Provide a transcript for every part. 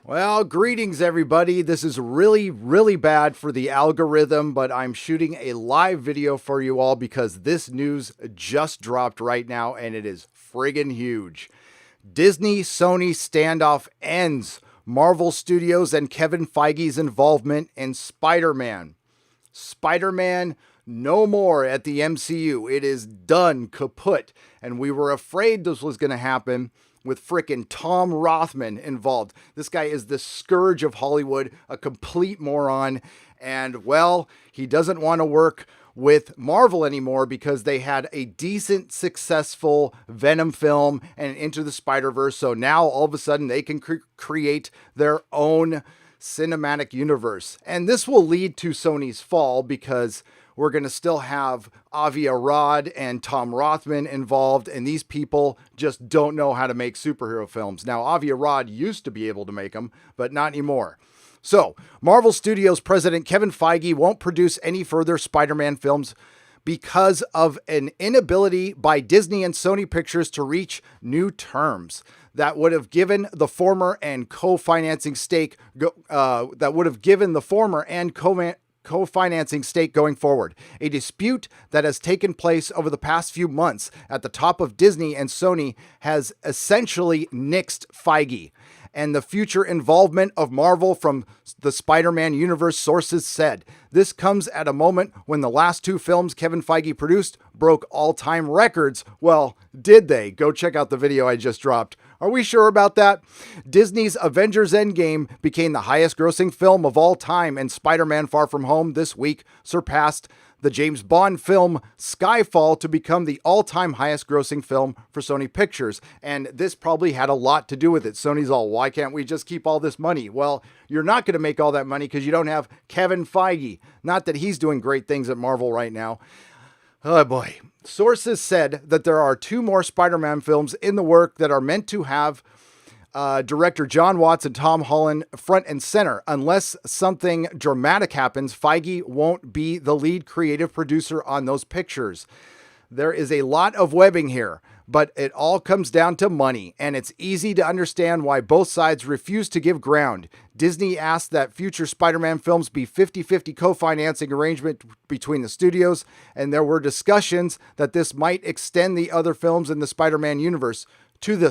Well, greetings everybody. This is really, really bad for the algorithm, but I'm shooting a live video for you all because this news just dropped right now and it is friggin' huge. Disney Sony standoff ends. Marvel Studios and Kevin Feige's involvement in Spider-Man. Spider-Man no more at the MCU. It is done, kaput. And we were afraid this was going to happen with frickin' Tom Rothman involved. This guy is the scourge of Hollywood, a complete moron. And well, he doesn't want to work with Marvel anymore because they had a decent, successful Venom film and Into the Spider-Verse. So now all of a sudden they can create their own cinematic universe. And this will lead to Sony's fall because we're going to still have Avi Arad and Tom Rothman involved, and these people just don't know how to make superhero films. Now, Avi Arad used to be able to make them, but not anymore. So, Marvel Studios president Kevin Feige won't produce any further Spider-Man films because of an inability by Disney and Sony Pictures to reach new terms that would have given the former and co-financing stake co-financing stake going forward, a dispute that has taken place over the past few months at the top of Disney and Sony has essentially nixed Feige and the future involvement of Marvel from the Spider-Man universe, sources said. This comes at a moment when the last two films Kevin Feige produced broke all-time records. Well, did they? Go check out the video I just dropped. Are we sure about that? Disney's Avengers Endgame became the highest grossing film of all time, and Spider-Man Far From Home this week surpassed the James Bond film Skyfall to become the all-time highest grossing film for Sony Pictures. And this probably had a lot to do with it. Sony's all, why can't we just keep all this money? Well, you're not going to make all that money because you don't have Kevin Feige. Not that he's doing great things at Marvel right now. Oh boy. Sources said that there are two more Spider-Man films in the work that are meant to have director John Watts and Tom Holland front and center. Unless something dramatic happens, Feige won't be the lead creative producer on those pictures. There is a lot of webbing here, but it all comes down to money, and it's easy to understand why both sides refuse to give ground. Disney asked that future Spider-Man films be 50-50 co-financing arrangement between the studios, and there were discussions that this might extend the other films in the Spider-Man universe to the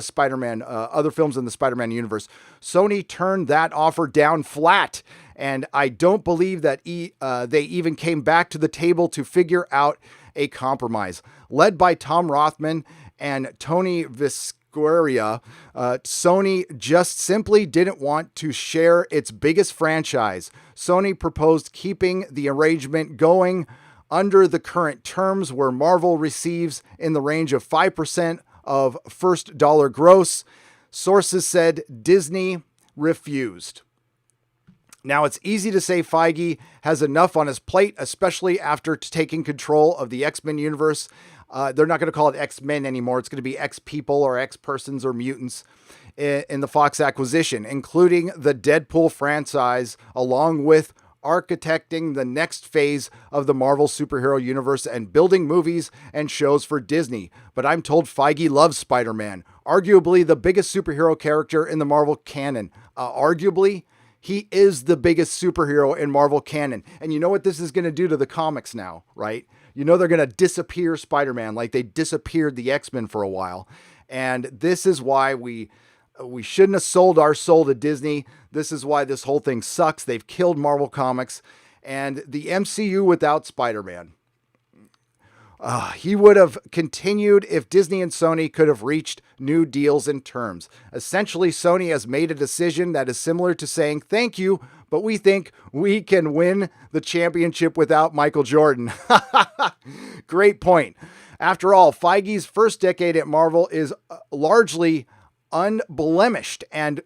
other films in the Spider-Man universe. Sony turned that offer down flat, and I don't believe that they even came back to the table to figure out a compromise. Led by Tom Rothman and Tony Viscaria, Sony just simply didn't want to share its biggest franchise. Sony proposed keeping the arrangement going under the current terms, where Marvel receives in the range of 5% of first dollar gross. Sources said Disney refused. Now, it's easy to say Feige has enough on his plate, especially after taking control of the X-Men universe. They're not going to call it X-Men anymore. It's going to be X-People or X-Persons or Mutants in the Fox acquisition, including the Deadpool franchise, along with architecting the next phase of the Marvel superhero universe and building movies and shows for Disney. But I'm told Feige loves Spider-Man, arguably the biggest superhero character in the Marvel canon. Arguably, he is the biggest superhero in Marvel canon. And you know what this is going to do to the comics now, right? You know they're going to disappear Spider-Man like they disappeared the X-Men for a while. And this is why we shouldn't have sold our soul to Disney. This is why this whole thing sucks. They've killed Marvel Comics and the MCU without Spider-Man. He would have continued if Disney and Sony could have reached new deals and terms. Essentially, Sony has made a decision that is similar to saying, thank you, but we think we can win the championship without Michael Jordan. Great point. After all, Feige's first decade at Marvel is largely unblemished, and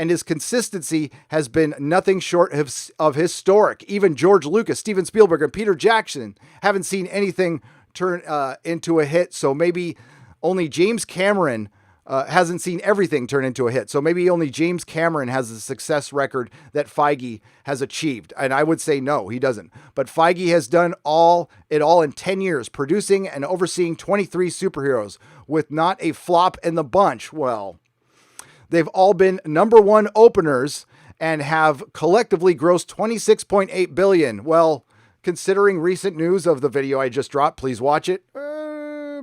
his consistency has been nothing short of historic. Even George Lucas, Steven Spielberg, and Peter Jackson haven't seen anything turn into a hit. So maybe only James Cameron hasn't seen everything turn into a hit. So maybe only James Cameron has the success record that Feige has achieved. And I would say no, he doesn't. But Feige has done it all in 10 years, producing and overseeing 23 superheroes with not a flop in the bunch. Well, They've all been #1 openers and have collectively grossed $26.8 billion. Well, considering recent news of the video I just dropped, please watch it.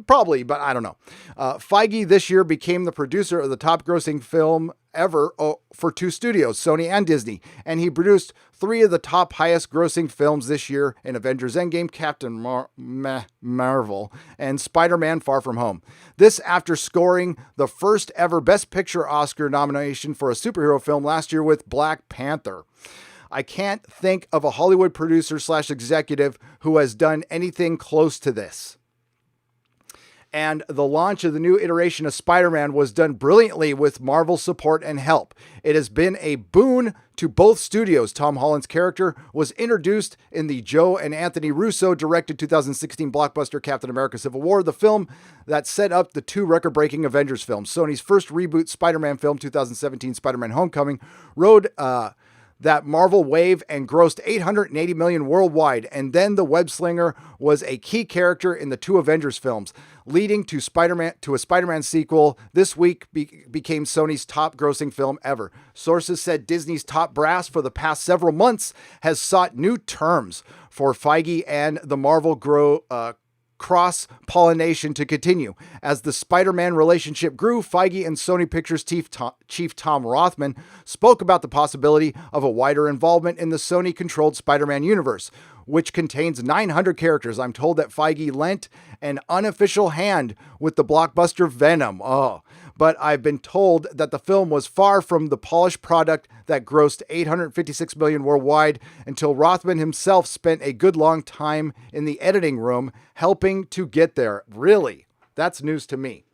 Probably, but I don't know. Feige this year became the producer of the top grossing film ever for 2 studios, Sony and Disney, and he produced 3 of the top highest grossing films this year in Avengers Endgame, Captain Marvel, and Spider-Man Far From Home. This after scoring the first ever Best Picture Oscar nomination for a superhero film last year with Black Panther. I can't think of a Hollywood producer / executive who has done anything close to this. And the launch of the new iteration of Spider-Man was done brilliantly with Marvel's support and help. It has been a boon to both studios. Tom Holland's character was introduced in the Joe and Anthony Russo directed 2016 blockbuster Captain America Civil War, the film that set up the 2 record-breaking Avengers films. Sony's first reboot Spider-Man film, 2017 Spider-Man Homecoming, rode that Marvel wave and grossed $880 million worldwide, and then the web slinger was a key character in the 2 Avengers films, leading to a Spider-Man sequel. This week became Sony's top grossing film ever. Sources said Disney's top brass for the past several months has sought new terms for Feige and the Marvel cross-pollination to continue. As the Spider-Man relationship grew, Feige and Sony Pictures chief Tom Rothman spoke about the possibility of a wider involvement in the Sony-controlled Spider-Man universe, which contains 900 characters. I'm told that Feige lent an unofficial hand with the blockbuster Venom. But I've been told that the film was far from the polished product that grossed $856 million worldwide until Rothman himself spent a good long time in the editing room helping to get there. Really? That's news to me.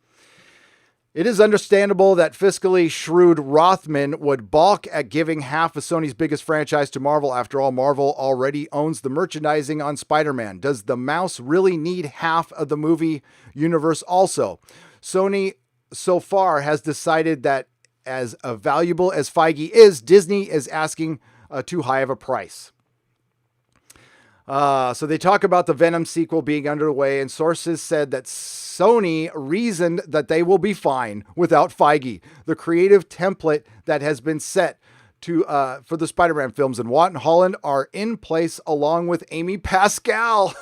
It is understandable that fiscally shrewd Rothman would balk at giving half of Sony's biggest franchise to Marvel. After all, Marvel already owns the merchandising on Spider-Man. Does the mouse really need half of the movie universe also? Sony so far has decided that as valuable as Feige is, Disney is asking too high of a price. So they talk about the Venom sequel being underway, and sources said that Sony reasoned that they will be fine without Feige. The creative template that has been set to for the Spider-Man films and Watt and Holland are in place along with Amy Pascal.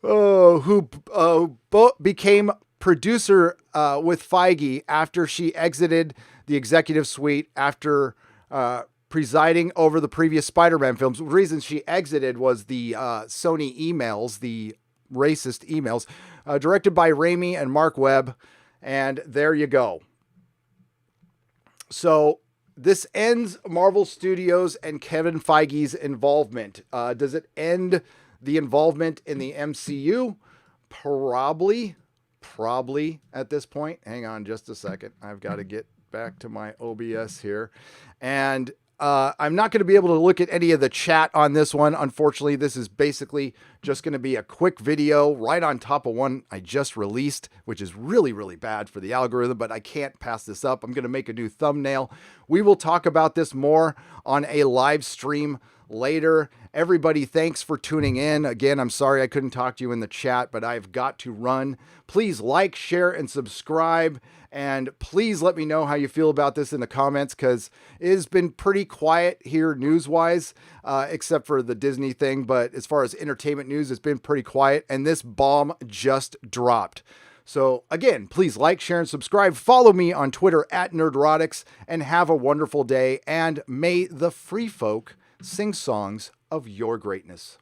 Who became producer with Feige after she exited the executive suite after presiding over the previous Spider-Man films. The reason she exited was the Sony emails, the racist emails, directed by Raimi and Mark Webb. And there you go. So this ends Marvel Studios and Kevin Feige's involvement. Does it end the involvement in the MCU? Probably at this point. Hang on just a second. I've got to get back to my OBS here. And I'm not going to be able to look at any of the chat on this one. Unfortunately, this is basically just going to be a quick video right on top of one I just released, which is really, really bad for the algorithm, but I can't pass this up. I'm going to make a new thumbnail. We will talk about this more on a live stream later. Everybody, thanks for tuning in. Again, I'm sorry I couldn't talk to you in the chat, but I've got to run. Please like, share, and subscribe. And please let me know how you feel about this in the comments, because it has been pretty quiet here news-wise, except for the Disney thing. But as far as entertainment news, it's been pretty quiet. And this bomb just dropped. So again, please like, share, and subscribe. Follow me on Twitter @Nerdrotics, and have a wonderful day. And may the free folk sing songs of your greatness.